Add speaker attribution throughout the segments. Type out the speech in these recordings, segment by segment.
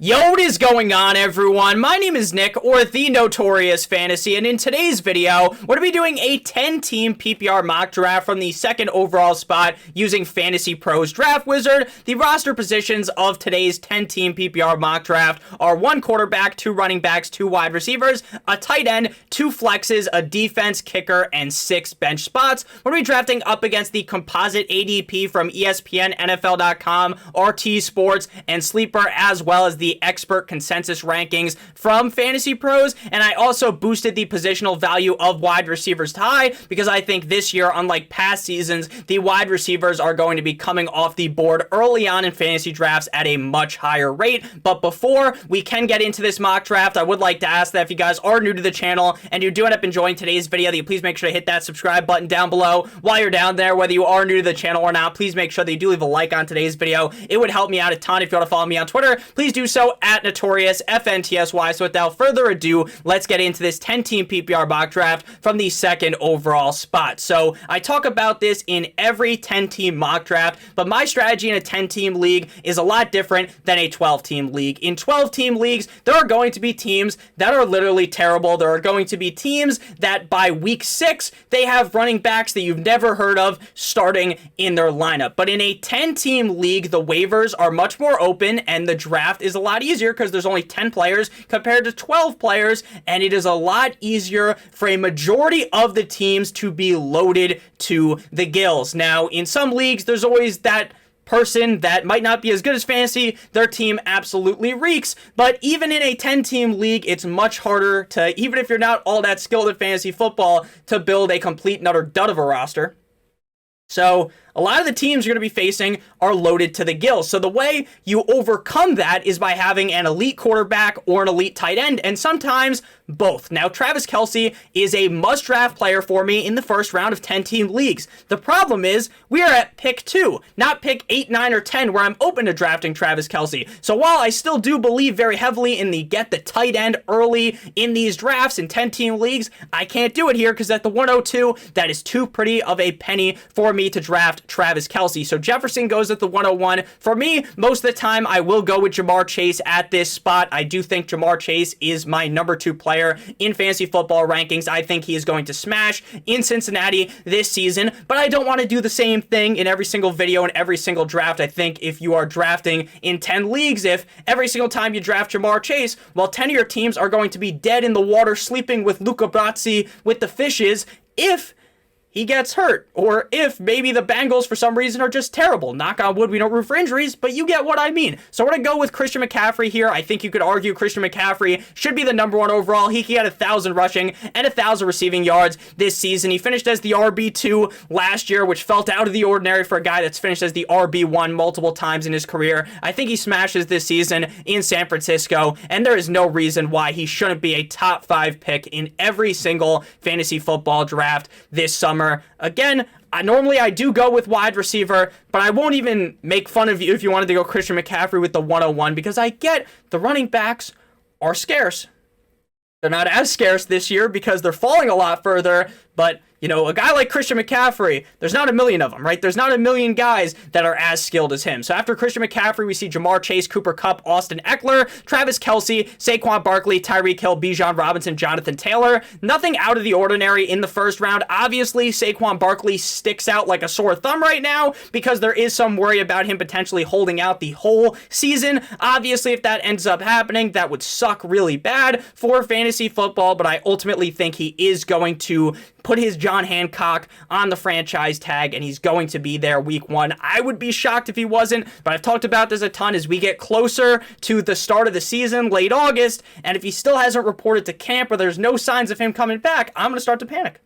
Speaker 1: Yo, what is going on, everyone? My name is Nick, or the Notorious Fantasy, and in today's video, we're going to be doing a 10-team PPR mock draft from the second overall spot using FantasyPro's Draft Wizard. The roster positions of today's 10-team PPR mock draft are 1 quarterback, 2 running backs, 2 wide receivers, a tight end, 2 flexes, a defense, kicker, and 6 bench spots. We're going to be drafting up against the composite ADP from ESPN, NFL.com, RT Sports, and Sleeper, as well as the expert consensus rankings from FantasyPros, and I also boosted the positional value of wide receivers to high because I think this year, unlike past seasons, the wide receivers are going to be coming off the board early on in fantasy drafts at a much higher rate. But before we can get into this mock draft, I would like to ask that if you guys are new to the channel and you do end up enjoying today's video, that you please make sure to hit that subscribe button down below. While you're down there, whether you are new to the channel or not, please make sure that you do leave a like on today's video. It would help me out a ton. If you want to follow me on Twitter, please do so at NotoriousFantasy. So without further ado, let's get into this 10-team PPR mock draft from the second overall spot. So I talk about this in every 10-team mock draft, but my strategy in a 10-team league is a lot different than a 12-team league. In 12-team leagues, there are going to be teams that are literally terrible. There are going to be teams that by week 6, they have running backs that you've never heard of starting in their lineup. But in a 10-team league, the waivers are much more open and the draft is a lot easier because there's only 10 players compared to 12 players, and it is a lot easier for a majority of the teams to be loaded to the gills. Now, in some leagues, there's always that person that might not be as good as fantasy, their team absolutely reeks, but even in a 10-team league, it's much harder to, even if you're not all that skilled at fantasy football, to build a complete and utter dud of a roster. So a lot of the teams you're going to be facing are loaded to the gills. So the way you overcome that is by having an elite quarterback or an elite tight end, and sometimes both. Now, Travis Kelce is a must-draft player for me in the first round of 10-team leagues. The problem is we are at pick 2, not pick 8, 9, or 10, where I'm open to drafting Travis Kelce. So while I still do believe very heavily in the get the tight end early in these drafts in 10-team leagues, I can't do it here because at the 102, that is too pretty of a penny for me to draft Travis Kelce. So Jefferson goes at the 101. For me, most of the time, I will go with Jamar Chase at this spot. I do think Jamar Chase is my number 2 player in fantasy football rankings. I think he is going to smash in Cincinnati this season, but I don't want to do the same thing in every single video and every single draft. I think if you are drafting in 10 leagues, if every single time you draft Jamar Chase, well, 10 of your teams are going to be dead in the water sleeping with Luca Brasi with the fishes if he gets hurt, or if maybe the Bengals for some reason are just terrible. Knock on wood, we don't root for injuries, but you get what I mean. So we're going to go with Christian McCaffrey here. I think you could argue Christian McCaffrey should be the number 1 overall. He had 1,000 rushing and 1,000 receiving yards this season. He finished as the RB2 last year, which felt out of the ordinary for a guy that's finished as the RB1 multiple times in his career. I think he smashes this season in San Francisco, and there is no reason why he shouldn't be a top 5 pick in every single fantasy football draft this summer. Again, normally I do go with wide receiver, but I won't even make fun of you if you wanted to go Christian McCaffrey with the 101 because I get the running backs are scarce. They're not as scarce this year because they're falling a lot further, but you know, a guy like Christian McCaffrey, there's not a million of them, right? There's not a million guys that are as skilled as him. So after Christian McCaffrey, we see Jamar Chase, Cooper Kupp, Austin Eckler, Travis Kelce, Saquon Barkley, Tyreek Hill, Bijan Robinson, Jonathan Taylor. Nothing out of the ordinary in the first round. Obviously, Saquon Barkley sticks out like a sore thumb right now because there is some worry about him potentially holding out the whole season. Obviously, if that ends up happening, that would suck really bad for fantasy football, but I ultimately think he is going to put his John Hancock on the franchise tag, and he's going to be there week 1. I would be shocked if he wasn't, but I've talked about this a ton as we get closer to the start of the season, late August, and if he still hasn't reported to camp or there's no signs of him coming back, I'm going to start to panic.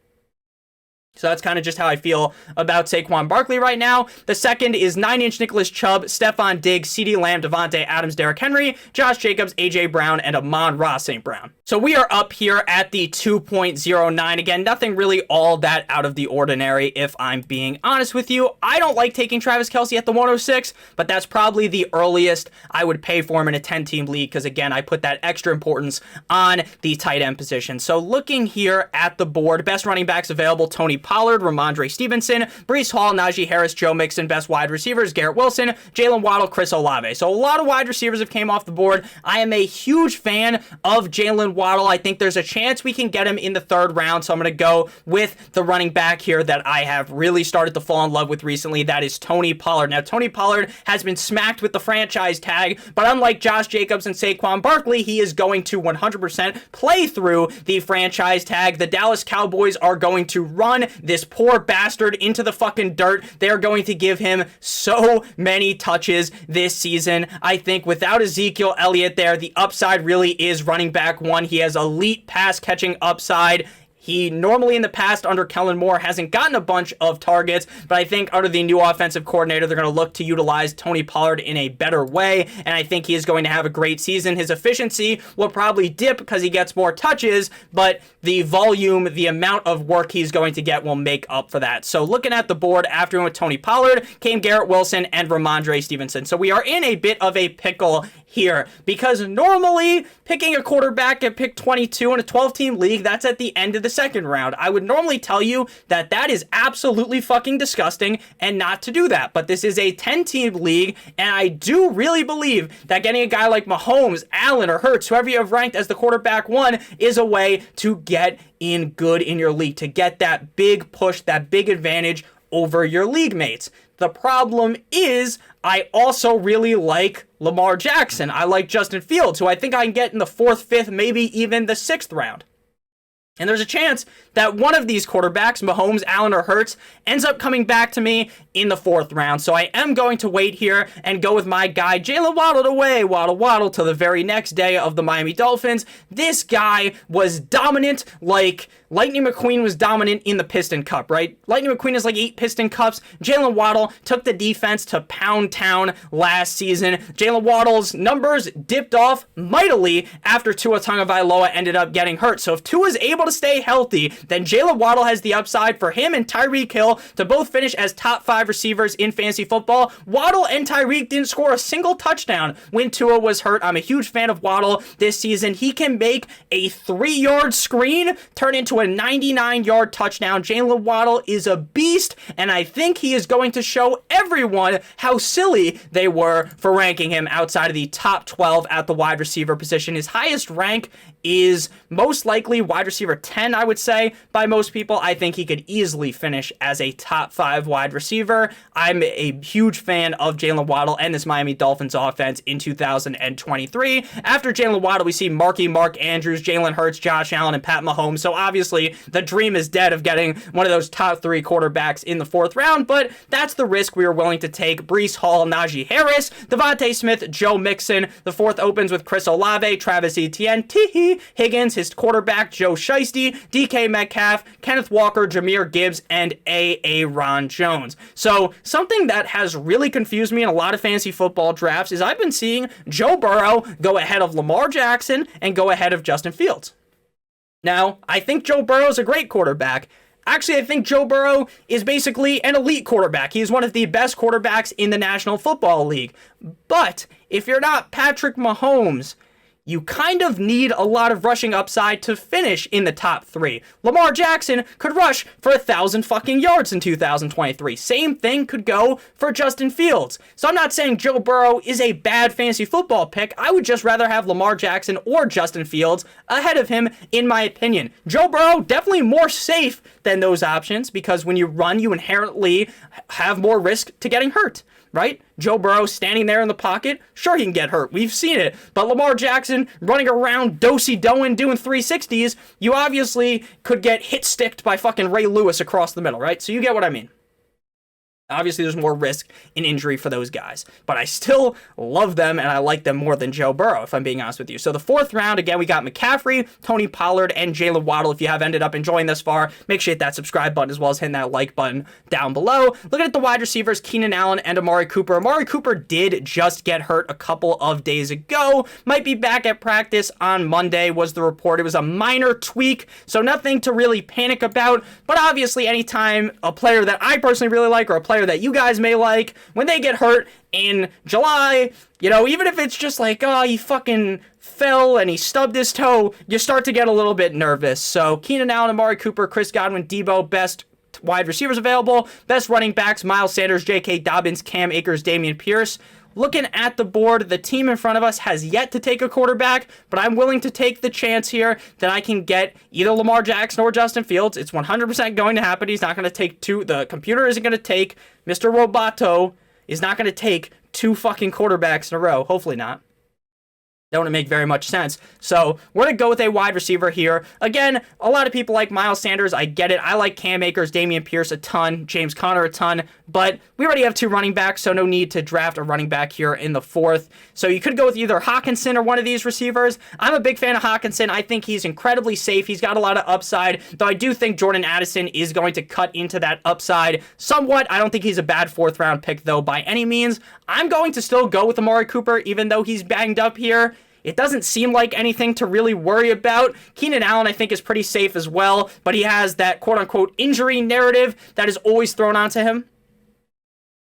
Speaker 1: So that's kind of just how I feel about Saquon Barkley right now. The second is 9-inch Nicholas Chubb, Stephon Diggs, CeeDee Lamb, Devontae Adams, Derrick Henry, Josh Jacobs, A.J. Brown, and Amon-Ra St. Brown. So we are up here at the 2.09. Again, nothing really all that out of the ordinary, if I'm being honest with you. I don't like taking Travis Kelce at the 106, but that's probably the earliest I would pay for him in a 10-team league because, again, I put that extra importance on the tight end position. So looking here at the board, best running backs available, Tony Pollard, Ramondre Stevenson, Breece Hall, Najee Harris, Joe Mixon, best wide receivers, Garrett Wilson, Jalen Waddle, Chris Olave. So a lot of wide receivers have came off the board. I am a huge fan of Jalen Waddle. I think there's a chance we can get him in the third round, so I'm going to go with the running back here that I have really started to fall in love with recently. That is Tony Pollard. Now, Tony Pollard has been smacked with the franchise tag, but unlike Josh Jacobs and Saquon Barkley, he is going to 100% play through the franchise tag. The Dallas Cowboys are going to run this poor bastard into the fucking dirt. They're going to give him so many touches this season. I think without Ezekiel Elliott there, the upside really is running back one. He has elite pass catching upside. He normally in the past under Kellen Moore hasn't gotten a bunch of targets, but I think under the new offensive coordinator, they're going to look to utilize Tony Pollard in a better way, and I think he is going to have a great season. His efficiency will probably dip because he gets more touches, but the volume, the amount of work he's going to get will make up for that. So looking at the board after him with Tony Pollard came Garrett Wilson and Ramondre Stevenson. So we are in a bit of a pickle here because normally picking a quarterback at pick 22 in a 12-team league, that's at the end of the second round. I would normally tell you that that is absolutely fucking disgusting and not to do that, but this is a 10-team league, and I do really believe that getting a guy like Mahomes, Allen, or Hurts, whoever you have ranked as the quarterback one, is a way to get in good in your league, to get that big push, that big advantage over your league mates. The problem is I also really like Lamar Jackson. I like Justin Fields, who I think I can get in the 4th, 5th, maybe even the 6th round. And there's a chance that one of these quarterbacks, Mahomes, Allen, or Hurts, ends up coming back to me in the 4th round. So I am going to wait here and go with my guy, Jalen Waddle away, Waddle, till the very next day of the Miami Dolphins. This guy was dominant like Lightning McQueen was dominant in the Piston Cup, right? Lightning McQueen has like 8 Piston Cups. Jalen Waddle took the defense to Pound Town last season. Jalen Waddle's numbers dipped off mightily after Tua Tagovailoa ended up getting hurt. So if Tua is able to stay healthy, then Jalen Waddle has the upside for him and Tyreek Hill to both finish as top 5 receivers in fantasy football. Waddle and Tyreek didn't score a single touchdown when Tua was hurt. I'm a huge fan of Waddle this season. He can make a 3-yard screen turn into a 99-yard touchdown. Jalen Waddle is a beast, and I think he is going to show everyone how silly they were for ranking him outside of the top 12 at the wide receiver position. His highest rank is most likely wide receiver 10, I would say, by most people. I think he could easily finish as a top 5 wide receiver. I'm a huge fan of Jalen Waddle and this Miami Dolphins offense in 2023. After Jalen Waddle, we see Mark Andrews, Jalen Hurts, Josh Allen, and Pat Mahomes. So obviously, the dream is dead of getting one of those top 3 quarterbacks in the 4th round, but that's the risk we are willing to take. Breece Hall, Najee Harris, Devontae Smith, Joe Mixon. The 4th opens with Chris Olave, Travis Etienne, T. Higgins, his quarterback, Joe Shiesty, DK Metcalf, Kenneth Walker, Jahmyr Gibbs, and Aaron Jones. So something that has really confused me in a lot of fantasy football drafts is I've been seeing Joe Burrow go ahead of Lamar Jackson and go ahead of Justin Fields. Now, I think Joe Burrow is a great quarterback. Actually, I think Joe Burrow is basically an elite quarterback. He is one of the best quarterbacks in the National Football League. But if you're not Patrick Mahomes, you kind of need a lot of rushing upside to finish in the top 3. Lamar Jackson could rush for 1,000 fucking yards in 2023. Same thing could go for Justin Fields. So I'm not saying Joe Burrow is a bad fantasy football pick. I would just rather have Lamar Jackson or Justin Fields ahead of him, in my opinion. Joe Burrow, definitely more safe than those options because when you run, you inherently have more risk to getting hurt, right? Joe Burrow standing there in the pocket, sure he can get hurt. We've seen it. But Lamar Jackson running around do-si-doing, doing 360s, you obviously could get hit-sticked by fucking Ray Lewis across the middle, right? So you get what I mean. Obviously, there's more risk in injury for those guys, but I still love them, and I like them more than Joe Burrow, if I'm being honest with you. So the 4th round, again, we got McCaffrey, Tony Pollard, and Jalen Waddle. If you have ended up enjoying this far, make sure you hit that subscribe button as well as hitting that like button down below. Looking at the wide receivers, Keenan Allen and Amari Cooper. Amari Cooper did just get hurt a couple of days ago. Might be back at practice on Monday, was the report. It was a minor tweak, so nothing to really panic about, but obviously anytime a player that I personally really like or a player that you guys may like, when they get hurt in July, you know, even if it's just like, oh, he fucking fell and he stubbed his toe, you start to get a little bit nervous. So Keenan Allen, Amari Cooper, Chris Godwin, Debo, best wide receivers available. Best running backs, Miles Sanders, J.K. Dobbins, Cam Akers, Dameon Pierce. Looking at the board, the team in front of us has yet to take a quarterback, but I'm willing to take the chance here that I can get either Lamar Jackson or Justin Fields. It's 100% going to happen. He's not going to take two. The computer isn't going to take, Mr. Roboto is not going to take two fucking quarterbacks in a row. Hopefully not. That wouldn't make very much sense. So we're going to go with a wide receiver here. Again, a lot of people like Miles Sanders. I get it. I like Cam Akers, Dameon Pierce a ton, James Conner a ton, but we already have two running backs, so no need to draft a running back here in the 4th. So you could go with either Hawkinson or one of these receivers. I'm a big fan of Hawkinson. I think he's incredibly safe. He's got a lot of upside, though I do think Jordan Addison is going to cut into that upside somewhat. I don't think he's a bad 4th round pick, though, by any means. I'm going to still go with Amari Cooper, even though he's banged up here. It doesn't seem like anything to really worry about. Keenan Allen, I think, is pretty safe as well, but he has that quote-unquote injury narrative that is always thrown onto him.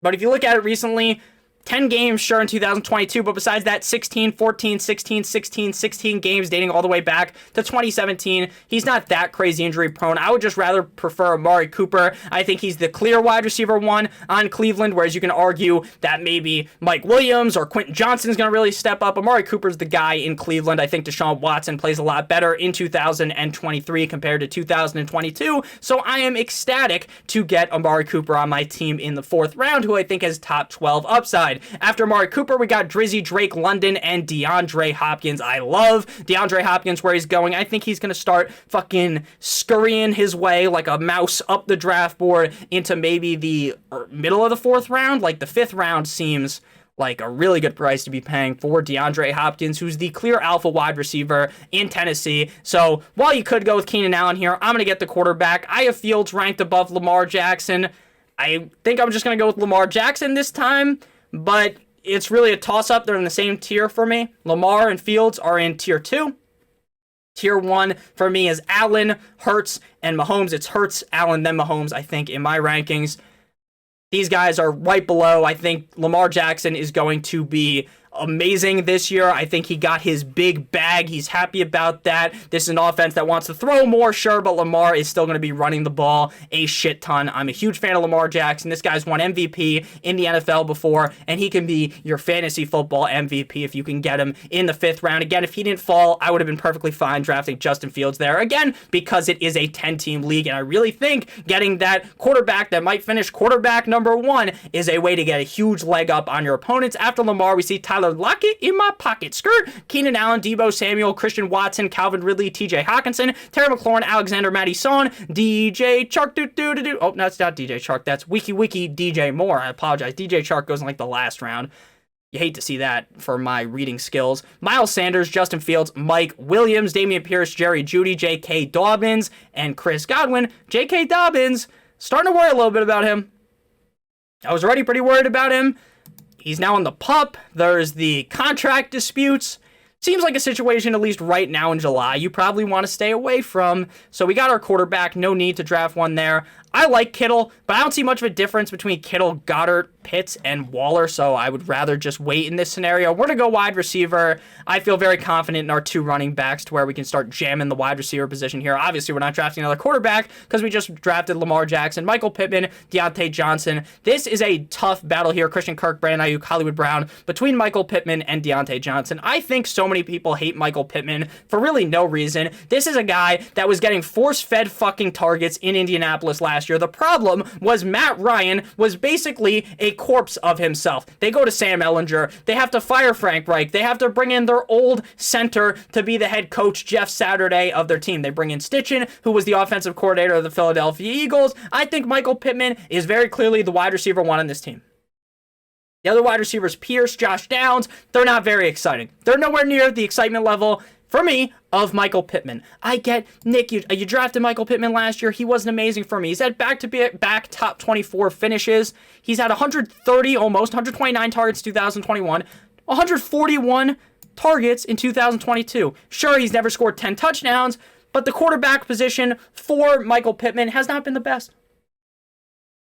Speaker 1: But if you look at it recently, 10 games, sure, in 2022, but besides that, 16, 14, 16, 16, 16 games dating all the way back to 2017. He's not that crazy injury prone. I would just rather prefer Amari Cooper. I think he's the clear wide receiver 1 on Cleveland, whereas you can argue that maybe Mike Williams or Quentin Johnson is going to really step up. Amari Cooper's the guy in Cleveland. I think Deshaun Watson plays a lot better in 2023 compared to 2022, so I am ecstatic to get Amari Cooper on my team in the 4th round, who I think has top 12 upside. After Amari Cooper, we got Drizzy, Drake London, and DeAndre Hopkins. I love DeAndre Hopkins where he's going. I think he's going to start fucking scurrying his way like a mouse up the draft board into maybe the middle of the 4th round. Like the 5th round seems like a really good price to be paying for DeAndre Hopkins, who's the clear alpha wide receiver in Tennessee. So while you could go with Keenan Allen here, I'm going to get the quarterback. I have Fields ranked above Lamar Jackson. I think I'm just going to go with Lamar Jackson this time, but it's really a toss-up. They're in the same tier for me. Lamar and Fields are in tier 2. Tier 1 for me is Allen, Hurts, and Mahomes. It's Hurts, Allen, then Mahomes, I think, in my rankings. These guys are right below. I think Lamar Jackson is going to be amazing this year. I think he got his big bag. He's happy about that. This is an offense that wants to throw more, sure, but Lamar is still going to be running the ball a shit ton. I'm a huge fan of Lamar Jackson. This guy's won MVP in the NFL before, and he can be your fantasy football MVP if you can get him in the 5th round. Again, if he didn't fall, I would have been perfectly fine drafting Justin Fields there. Again, because it is a 10-team league, and I really think getting that quarterback that might finish quarterback number 1 is a way to get a huge leg up on your opponents. After Lamar, we see Tyler Lockett in my pocket. Skirt. Keenan Allen, Deebo Samuel, Christian Watson, Calvin Ridley, TJ Hawkinson, Terry McLaurin, Alexander Mattison, DJ Chark. Oh, no, it's not DJ Chark. That's Wiki DJ Moore. I apologize. DJ Chark goes in like the last round. You hate to see that for my reading skills. Miles Sanders, Justin Fields, Mike Williams, Dameon Pierce, Jerry Jeudy, J.K. Dobbins, and Chris Godwin. J.K. Dobbins, starting to worry a little bit about him. I was already pretty worried about him. He's now on the PUP. There's the contract disputes. Seems like a situation, at least right now in July, you probably want to stay away from. So we got our quarterback. No need to draft one there. I like Kittle, but I don't see much of a difference between Kittle, Goddard, Pitts, and Waller, so I would rather just wait in this scenario. We're going to go wide receiver. I feel very confident in our 2 running backs to where we can start jamming the wide receiver position here. Obviously, we're not drafting another quarterback because we just drafted Lamar Jackson, Michael Pittman, Deontay Johnson. This is a tough battle here. Christian Kirk, Brandon Ayuk, Hollywood Brown, between Michael Pittman and Deontay Johnson. I think so many people hate Michael Pittman for really no reason. This is a guy that was getting force-fed fucking targets in Indianapolis last year. The problem was Matt Ryan was basically a corpse of himself. They go to Sam Ellinger. They have to fire Frank Reich. They have to bring in their old center to be the head coach, Jeff Saturday, of their team. They bring in Stitchen, who was the offensive coordinator of the Philadelphia Eagles. I think Michael Pittman is very clearly the wide receiver 1 on this team. The other wide receivers, Pierce, Josh Downs, they're not very exciting. They're nowhere near the excitement level, for me, of Michael Pittman. I get, Nick, you drafted Michael Pittman last year. He wasn't amazing for me. He's had back-to-back top 24 finishes. He's had 130, almost, 129 targets in 2021, 141 targets in 2022. Sure, he's never scored 10 touchdowns, but the quarterback position for Michael Pittman has not been the best.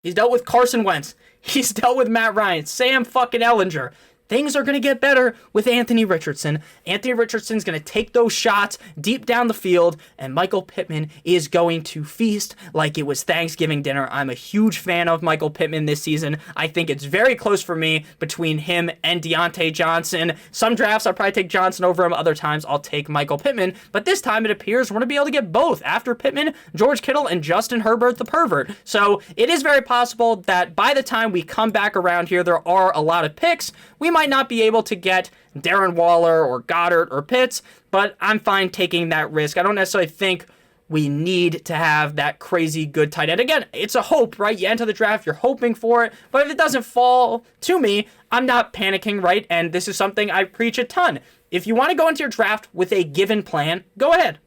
Speaker 1: He's dealt with Carson Wentz. He's dealt with Matt Ryan, Sam fucking Ellinger. things are going to get better with Anthony Richardson. Anthony Richardson's going to take those shots deep down the field, and Michael Pittman is going to feast like it was Thanksgiving dinner. I'm a huge fan of Michael Pittman this season. I think it's very close for me between him and Deontay Johnson. Some drafts I'll probably take Johnson over him. Other times I'll take Michael Pittman. But this time it appears we're going to be able to get both. After Pittman, George Kittle, and Justin Herbert the pervert. So it is very possible that by the time we come back around here, there are a lot of picks. We might not be able to get Darren Waller or Goddard or Pitts, but I'm fine taking that risk. I don't necessarily think we need to have that crazy good tight end. Again, it's a hope, right? You enter the draft, you're hoping for it, but if it doesn't fall to me, I'm not panicking, right? And this is something I preach a ton. If you want to go into your draft with a given plan, go ahead.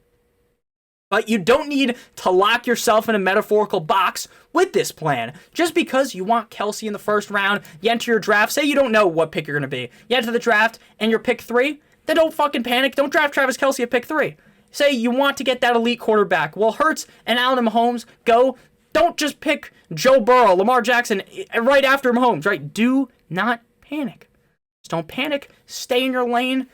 Speaker 1: But you don't need to lock yourself in a metaphorical box with this plan. Just because you want Kelsey in the first round, you enter your draft, say you don't know what pick you're going to be. You enter the draft and you're pick 3, then don't fucking panic. Don't draft Travis Kelsey at pick 3. Say you want to get that elite quarterback. Well, Hurts and Allen and Mahomes go. Don't just pick Joe Burrow, Lamar Jackson right after Mahomes, right? Do not panic. Just don't panic. Stay in your lane.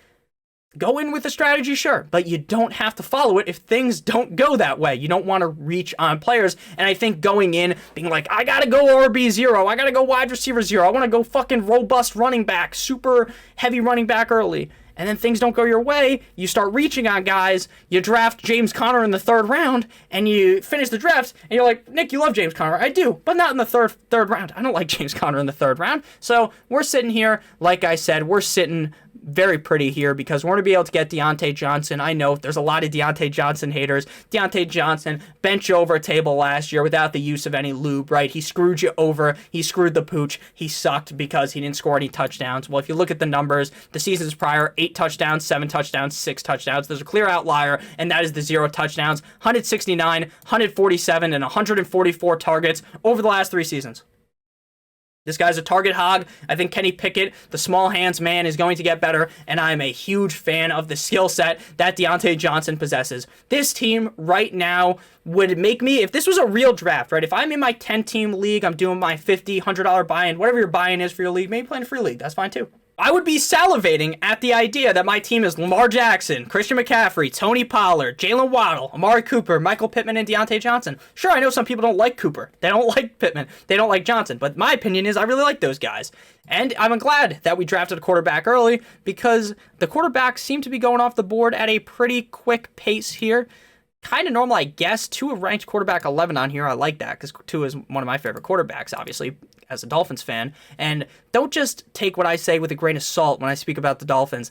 Speaker 1: Go in with a strategy, sure, but you don't have to follow it if things don't go that way. You don't want to reach on players, and I think going in, being like, I gotta go RB0, I gotta go wide receiver 0, I want to go fucking robust running back, super heavy running back early, and then things don't go your way, you start reaching on guys, you draft James Conner in the 3rd round, and you finish the draft, and you're like, Nick, you love James Conner. I do, but not in the third round. I don't like James Conner in the 3rd round. So we're sitting here, like I said, we're sitting very pretty here because we're going to be able to get Deontay Johnson. I know there's a lot of Deontay Johnson haters. Deontay Johnson bent you over a table last year without the use of any lube, right? He screwed you over. He screwed the pooch. He sucked because he didn't score any touchdowns. Well, if you look at the numbers, the seasons prior, 8 touchdowns, 7 touchdowns, 6 touchdowns. There's a clear outlier, and that is the 0 touchdowns. 169, 147, and 144 targets over the last 3 seasons. This guy's a target hog. I think Kenny Pickett, the small hands man, is going to get better, and I'm a huge fan of the skill set that Deontay Johnson possesses. This team right now would make me, if this was a real draft, right? If I'm in my 10-team league, I'm doing my $50, $100 buy-in, whatever your buy-in is for your league, maybe playing a free league, that's fine too. I would be salivating at the idea that my team is Lamar Jackson, Christian McCaffrey, Tony Pollard, Jalen Waddle, Amari Cooper, Michael Pittman, and Deontay Johnson. Sure, I know some people don't like Cooper. They don't like Pittman. They don't like Johnson. But my opinion is I really like those guys. And I'm glad that we drafted a quarterback early because the quarterbacks seem to be going off the board at a pretty quick pace here. Kind of normal, I guess. Tua ranked quarterback 11 on here. I like that because Tua is one of my favorite quarterbacks, obviously, as a Dolphins fan. And don't just take what I say with a grain of salt when I speak about the Dolphins.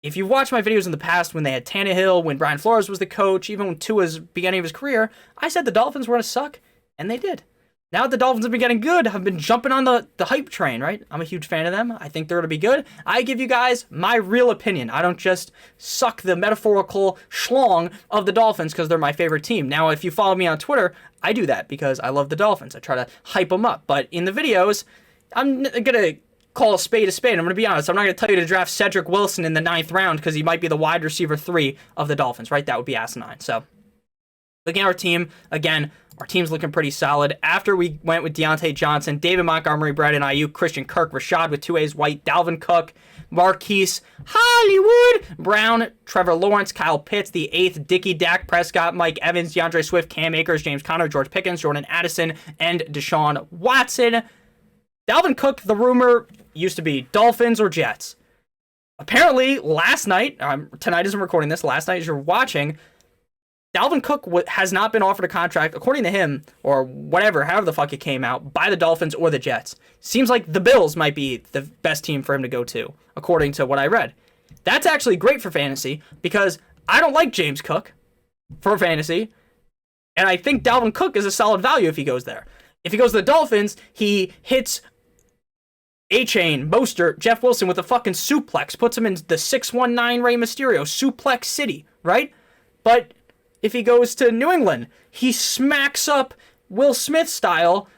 Speaker 1: If you've watched my videos in the past when they had Tannehill, when Brian Flores was the coach, even when Tua's beginning of his career, I said the Dolphins were going to suck, and they did. Now that the Dolphins have been getting good, I've been jumping on the hype train, right? I'm a huge fan of them. I think they're going to be good. I give you guys my real opinion. I don't just suck the metaphorical schlong of the Dolphins because they're my favorite team. Now, if you follow me on Twitter, I do that because I love the Dolphins. I try to hype them up. But in the videos, I'm going to call a spade a spade. I'm going to be honest. I'm not going to tell you to draft Cedric Wilson in the 9th round because he might be the wide receiver 3 of the Dolphins, right? That would be asinine. So, looking at our team, again, our team's looking pretty solid. After we went with Deontay Johnson, David Montgomery, Brandon Ayuk, Christian Kirk, Rashad with 2 A's, White, Dalvin Cook, Marquise, Hollywood, Brown, Trevor Lawrence, Kyle Pitts, the 8th, Dickie, Dak Prescott, Mike Evans, DeAndre Swift, Cam Akers, James Conner, George Pickens, Jordan Addison, and Deshaun Watson. Dalvin Cook, the rumor used to be Dolphins or Jets. Apparently, last night, tonight as I'm recording this, last night as you're watching, Dalvin Cook has not been offered a contract, according to him, or whatever, however the fuck it came out, by the Dolphins or the Jets. Seems like the Bills might be the best team for him to go to, according to what I read. That's actually great for fantasy, because I don't like James Cook for fantasy, and I think Dalvin Cook is a solid value if he goes there. If he goes to the Dolphins, he hits A-Chain, Mostert, Jeff Wilson with a fucking suplex, puts him in the 619 Rey Mysterio, Suplex City, right? But if he goes to New England, he smacks up Will Smith style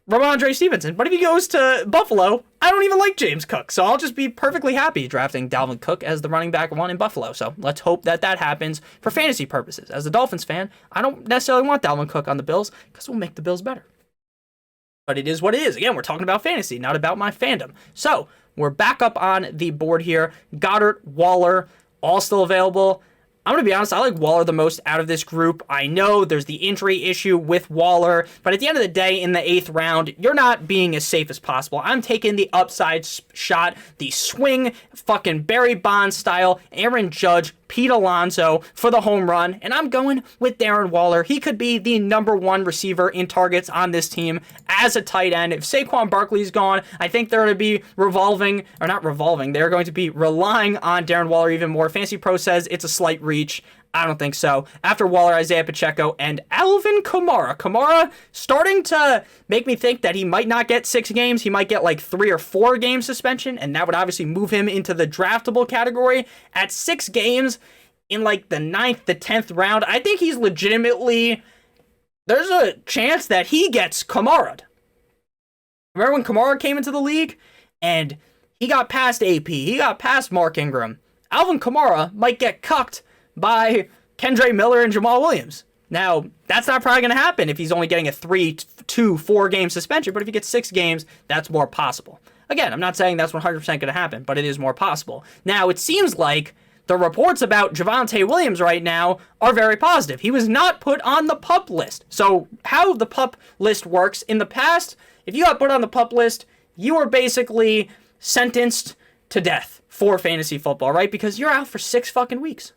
Speaker 1: Ramondre Stevenson. But if he goes to Buffalo, I don't even like James Cook. So I'll just be perfectly happy drafting Dalvin Cook as the running back 1 in Buffalo. So let's hope that that happens for fantasy purposes. As a Dolphins fan, I don't necessarily want Dalvin Cook on the Bills because it will make the Bills better. But it is what it is. Again, we're talking about fantasy, not about my fandom. So we're back up on the board here. Goddard, Waller, all still available. I'm going to be honest, I like Waller the most out of this group. I know there's the injury issue with Waller, but at the end of the day, in the 8th round, you're not being as safe as possible. I'm taking the upside shot, the swing, fucking Barry Bonds style, Aaron Judge, Pete Alonso for the home run, and I'm going with Darren Waller. He could be the #1 receiver in targets on this team as a tight end. If Saquon Barkley's gone, I think they're going to be they're going to be relying on Darren Waller even more. FantasyPro says it's a slight reach. I don't think so. After Waller, Isaiah Pacheco, and Alvin Kamara. Kamara starting to make me think that he might not get 6 games. He might get like 3 or 4 game suspension, and that would obviously move him into the draftable category. At 6 games in like the 9th, the 10th round, I think he's legitimately, there's a chance that he gets Kamara'd. Remember when Kamara came into the league and he got past AP, he got past Mark Ingram. Alvin Kamara might get cucked by Kendre Miller and Jamal Williams. Now, that's not probably going to happen if he's only getting a 3, 2, 4 game suspension, but if he gets 6 games, that's more possible. Again, I'm not saying that's 100% going to happen, but it is more possible. Now, it seems like the reports about Javonte Williams right now are very positive. He was not put on the PUP list. So, how the PUP list works, in the past, if you got put on the PUP list, you were basically sentenced to death for fantasy football, right? Because you're out for 6 fucking weeks.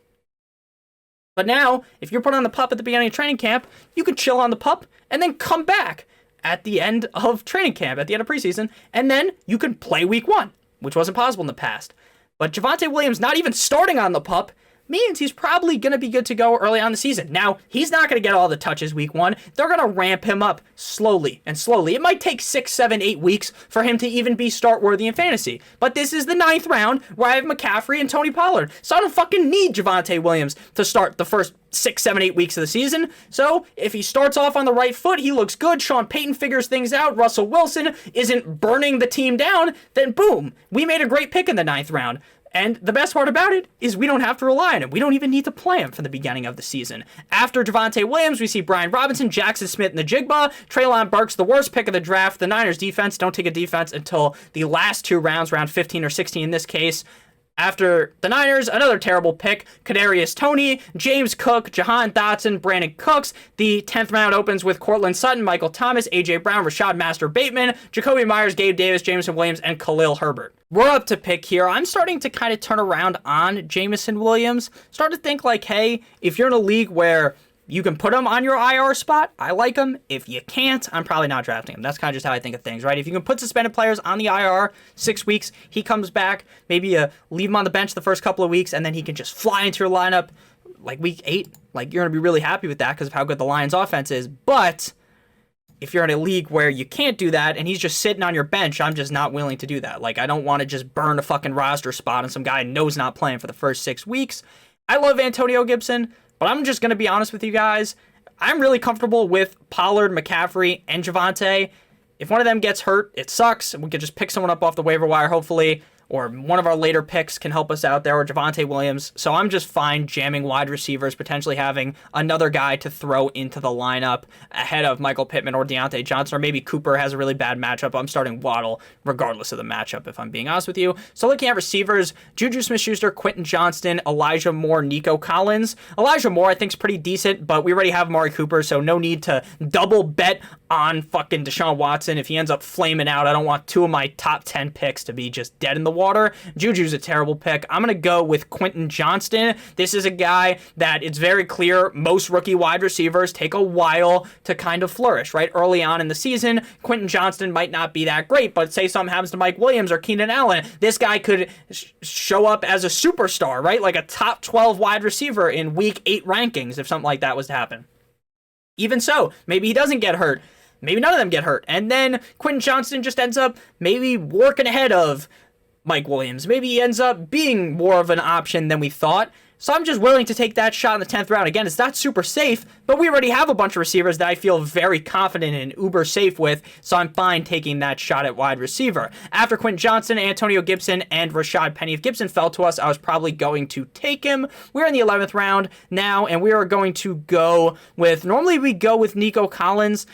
Speaker 1: But now, if you're put on the PUP at the beginning of training camp, you can chill on the PUP and then come back at the end of training camp, at the end of preseason, and then you can play week 1, which wasn't possible in the past. But Javonte Williams not even starting on the PUP means he's probably going to be good to go early on the season. Now, he's not going to get all the touches week 1. They're going to ramp him up slowly and slowly. It might take 6, 7, 8 weeks for him to even be start-worthy in fantasy. But this is the 9th round where I have McCaffrey and Tony Pollard. So I don't fucking need Javonte Williams to start the first 6, 7, 8 weeks of the season. So if he starts off on the right foot, he looks good, Sean Payton figures things out, Russell Wilson isn't burning the team down, then boom, we made a great pick in the 9th round. And the best part about it is we don't have to rely on him. We don't even need to play him from the beginning of the season. After Javonte Williams, we see Brian Robinson, Jackson Smith, and the Jigba. Treylon Burks, the worst pick of the draft. The Niners defense don't take a defense until the last 2 rounds, round 15 or 16 in this case. After the Niners, another terrible pick, Kadarius Toney, James Cook, Jahan Dotson, Brandon Cooks. The 10th round opens with Cortland Sutton, Michael Thomas, A.J. Brown, Rashad Master Bateman, Jacoby Myers, Gabe Davis, Jameson Williams, and Khalil Herbert. We're up to pick here. I'm starting to kind of turn around on Jameson Williams. Start to think like, hey, if you're in a league where you can put him on your IR spot, I like him. If you can't, I'm probably not drafting him. That's kind of just how I think of things, right? If you can put suspended players on the IR, 6 weeks, he comes back, maybe you leave him on the bench the first couple of weeks, and then he can just fly into your lineup like week 8. Like, you're going to be really happy with that because of how good the Lions offense is. But if you're in a league where you can't do that and he's just sitting on your bench, I'm just not willing to do that. Like, I don't want to just burn a fucking roster spot on some guy who knows not playing for the first 6 weeks. I love Antonio Gibson, but I'm just going to be honest with you guys. I'm really comfortable with Pollard, McCaffrey, and Javonte. If one of them gets hurt, it sucks. We could just pick someone up off the waiver wire, hopefully, or one of our later picks can help us out there, or Javonte Williams. So I'm just fine jamming wide receivers, potentially having another guy to throw into the lineup ahead of Michael Pittman or Deontay Johnson, or maybe Cooper has a really bad matchup. I'm starting Waddle regardless of the matchup, if I'm being honest with you. So looking at receivers, Juju Smith-Schuster, Quentin Johnston, Elijah Moore, Nico Collins. Elijah Moore I think is pretty decent, but we already have Amari Cooper, so no need to double bet on fucking Deshaun Watson. If he ends up flaming out, I don't want 2 of my top 10 picks to be just dead in the water. Juju's a terrible pick. I'm going to go with Quentin Johnston. This is a guy that it's very clear most rookie wide receivers take a while to kind of flourish, right? Early on in the season, Quentin Johnston might not be that great, but say something happens to Mike Williams or Keenan Allen, this guy could show up as a superstar, right? Like a top 12 wide receiver in week 8 rankings if something like that was to happen. Even so, maybe he doesn't get hurt. Maybe none of them get hurt. And then Quentin Johnston just ends up maybe working ahead of Mike Williams. Maybe he ends up being more of an option than we thought. So I'm just willing to take that shot in the 10th round. Again, it's not super safe, but we already have a bunch of receivers that I feel very confident and uber safe with, so I'm fine taking that shot at wide receiver. After Quentin Johnston, Antonio Gibson, and Rashad Penny. If Gibson fell to us, I was probably going to take him. We're in the 11th round now, and we are going to go with, normally we go with Nico Collins.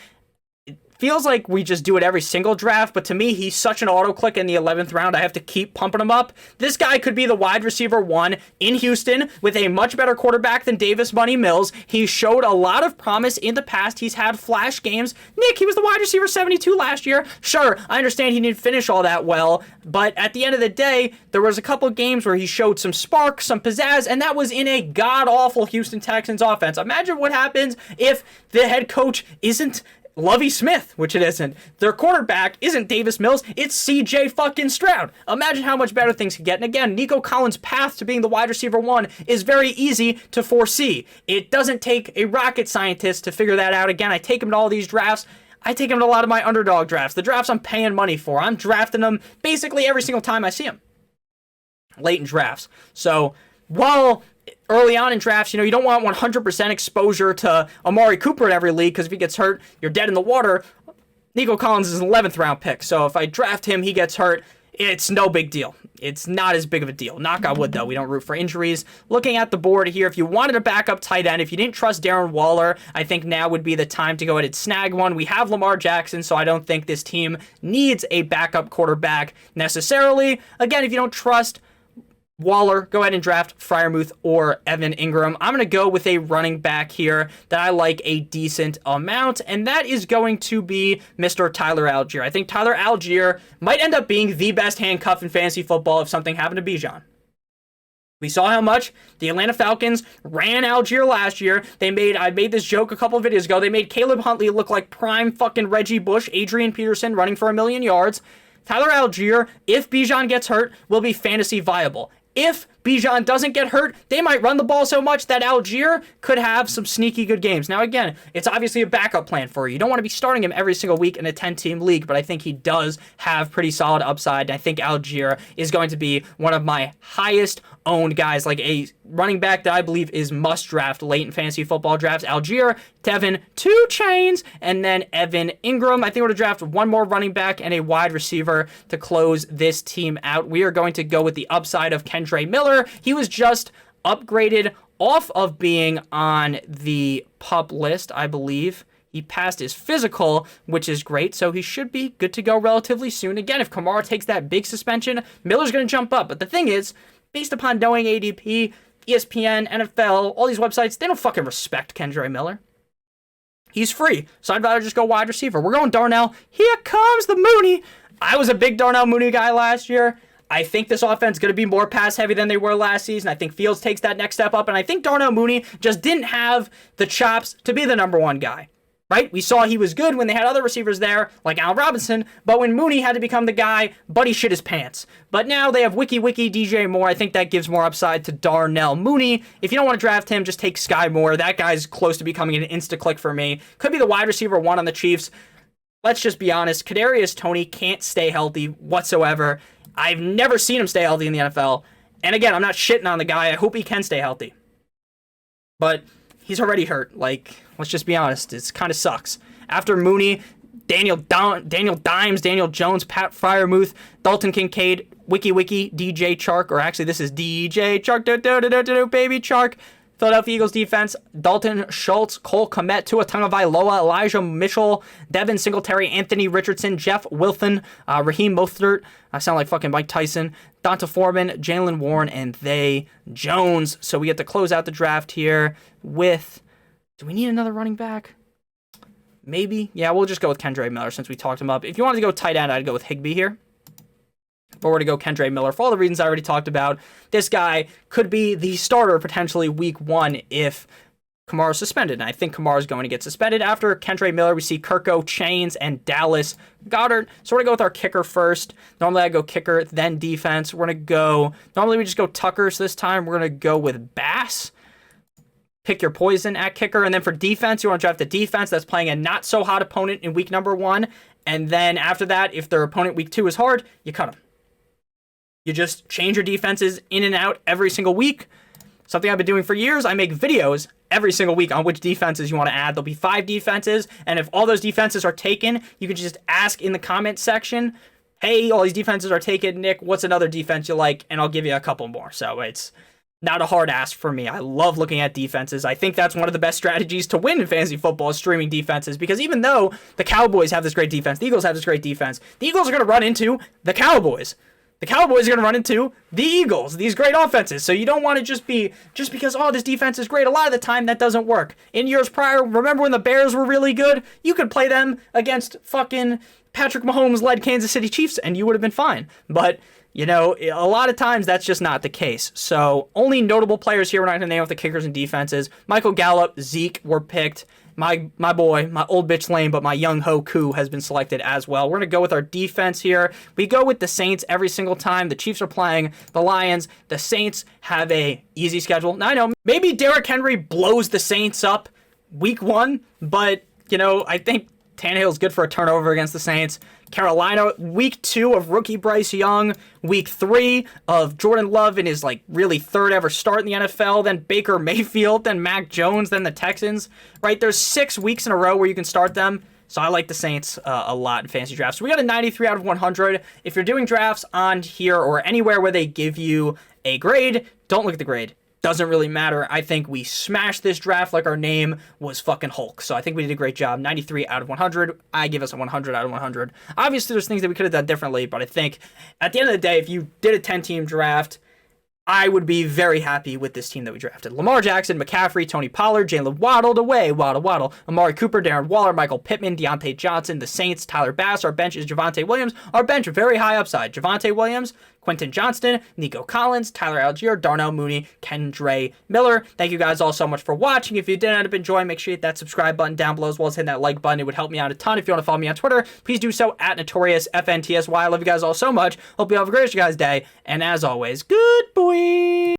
Speaker 1: feels like we just do it every single draft, but to me, he's such an auto-click in the 11th round, I have to keep pumping him up. This guy could be the wide receiver 1 in Houston with a much better quarterback than Davis Money Mills. He showed a lot of promise in the past. He's had flash games. Nick, he was the wide receiver 72 last year. Sure, I understand he didn't finish all that well, but at the end of the day, there was a couple games where he showed some spark, some pizzazz, and that was in a god-awful Houston Texans offense. Imagine what happens if the head coach isn't Lovie Smith, which it isn't. Their quarterback isn't Davis Mills, it's CJ fucking Stroud. Imagine how much better things could get. And again, Nico Collins' path to being the wide receiver 1 is very easy to foresee. It doesn't take a rocket scientist to figure that out. Again, I take him to all these drafts. I take him to a lot of my underdog drafts, the drafts I'm paying money for. I'm drafting them basically every single time I see him. Late in drafts. So, while early on in drafts, you don't want 100% exposure to Amari Cooper in every league, because if he gets hurt, you're dead in the water. Nico Collins is an 11th round pick, so if I draft him, he gets hurt, it's no big deal. It's not as big of a deal. Knock on wood, though. We don't root for injuries. Looking at the board here, if you wanted a backup tight end, if you didn't trust Darren Waller, I think now would be the time to go ahead and snag one. We have Lamar Jackson, so I don't think this team needs a backup quarterback necessarily. Again, if you don't trust Waller, go ahead and draft Freiermuth or Evan Ingram. I'm going to go with a running back here that I like a decent amount, and that is going to be Mr. Tyler Algier. I think Tyler Algier might end up being the best handcuff in fantasy football if something happened to Bijan. We saw how much the Atlanta Falcons ran Algier last year. I made this joke a couple of videos ago. They made Caleb Huntley look like prime fucking Reggie Bush, Adrian Peterson running for 1,000,000 yards. Tyler Algier, if Bijan gets hurt, will be fantasy viable. If Bijan doesn't get hurt, they might run the ball so much that Algier could have some sneaky good games. Now, again, it's obviously a backup plan for you. You don't want to be starting him every single week in a 10-team league, but I think he does have pretty solid upside. And I think Algier is going to be one of my highest owned guys, like a running back that I believe is must draft late in fantasy football drafts. Algier, Tevin, 2 Chains, and then Evan Ingram. I think we're going to draft one more running back and a wide receiver to close this team out. We are going to go with the upside of Kendre Miller. He was just upgraded off of being on the PUP list, I believe. He passed his physical, which is great, so he should be good to go relatively soon. Again, if Kamara takes that big suspension, Miller's going to jump up. But the thing is, based upon knowing ADP, ESPN, NFL, all these websites, they don't fucking respect Kendre Miller. He's free, so I'd rather just go wide receiver. We're going Darnell. Here comes the Mooney. I was a big Darnell Mooney guy last year. I think this offense is going to be more pass-heavy than they were last season. I think Fields takes that next step up, and I think Darnell Mooney just didn't have the chops to be the number 1 guy, right? We saw he was good when they had other receivers there, like Allen Robinson, but when Mooney had to become the guy, Buddy shit his pants. But now they have Wiki, DJ Moore. I think that gives more upside to Darnell Mooney. If you don't want to draft him, just take Sky Moore. That guy's close to becoming an insta-click for me. Could be the wide receiver 1 on the Chiefs. Let's just be honest. Kadarius Toney can't stay healthy whatsoever. I've never seen him stay healthy in the NFL. And again, I'm not shitting on the guy. I hope he can stay healthy. But he's already hurt. Let's just be honest. It kind of sucks. After Mooney, Daniel Dimes, Daniel Jones, Pat Freiermuth, Dalton Kincaid, Wiki, DJ Chark, or actually this is DJ Chark, baby Chark. Philadelphia Eagles defense, Dalton Schultz, Cole Kmet, Tua Tagovailoa, Elijah Mitchell, Devin Singletary, Anthony Richardson, Jeff Wilson, Raheem Mostert, I sound like fucking Mike Tyson, Donta Foreman, Jalen Warren, and Zay Jones. So we get to close out the draft here with, do we need another running back? Maybe. Yeah, we'll just go with Kendre Miller since we talked him up. If you wanted to go tight end, I'd go with Higbee here. But we're to go Kendre Miller for all the reasons I already talked about. This guy could be the starter potentially week 1 if Kamara's suspended. And I think Kamara's going to get suspended. After Kendre Miller, we see Kirko, Chains, and Dallas Goedert. So we're going to go with our kicker first. Normally I go kicker, then defense. We're going to go, normally we just go Tucker. So this time we're going to go with Bass. Pick your poison at kicker. And then for defense, you want to draft the defense that's playing a not so hot opponent in week number 1. And then after that, if their opponent week 2 is hard, you cut them. You just change your defenses in and out every single week. Something I've been doing for years. I make videos every single week on which defenses you want to add. There'll be 5 defenses, and if all those defenses are taken, you can just ask in the comment section, hey, all these defenses are taken, Nick, what's another defense you like? And I'll give you a couple more. So it's Not a hard ask for me. I love looking at defenses. I think that's one of the best strategies to win in fantasy football is streaming defenses, because even though the Cowboys have this great defense, the Eagles have this great defense, the Eagles are going to run into the Cowboys. The Cowboys are going to run into the Eagles, these great offenses. So you don't want to just because, oh, this defense is great. A lot of the time, that doesn't work. In years prior, remember when the Bears were really good? You could play them against fucking Patrick Mahomes-led Kansas City Chiefs, and you would have been fine. But, you know, a lot of times, that's just not the case. So only notable players here. We're not going to name off the kickers and defenses. Michael Gallup, Zeke were picked. My boy, my old bitch lane, but my young Hoku has been selected as well. We're going to go with our defense here. We go with the Saints every single time. The Chiefs are playing the Lions. The Saints have a easy schedule. Now, I know maybe Derrick Henry blows the Saints up week 1, but, you know, I think Tannehill's good for a turnover against the Saints. Carolina, week 2 of rookie Bryce Young. Week 3 of Jordan Love in his, like, really third ever start in the NFL. Then Baker Mayfield, then Mac Jones, then the Texans. Right, there's 6 weeks in a row where you can start them. So I like the Saints a lot in fantasy drafts. So we got a 93 out of 100. If you're doing drafts on here or anywhere where they give you a grade, don't look at the grade. Doesn't really matter. I think we smashed this draft like our name was fucking Hulk. So I think we did a great job. 93 out of 100. I give us a 100 out of 100. Obviously, there's things that we could have done differently, but I think at the end of the day, if you did a 10-team draft, I would be very happy with this team that we drafted. Lamar Jackson, McCaffrey, Tony Pollard, Jalen Waddle, Waddle, Amari Cooper, Darren Waller, Michael Pittman, Deontay Johnson, the Saints, Tyler Bass. Our bench is Javonte Williams. Our bench, very high upside. Javonte Williams, Quentin Johnston, Nico Collins, Tyler Algier, Darnell Mooney, Kendre Miller. Thank you guys all so much for watching. If you did end up enjoying, make sure you hit that subscribe button down below as well as hitting that like button. It would help me out a ton. If you want to follow me on Twitter, please do so at NotoriousFantasy. I love you guys all so much. Hope you have a great guys' day. And as always, good boy.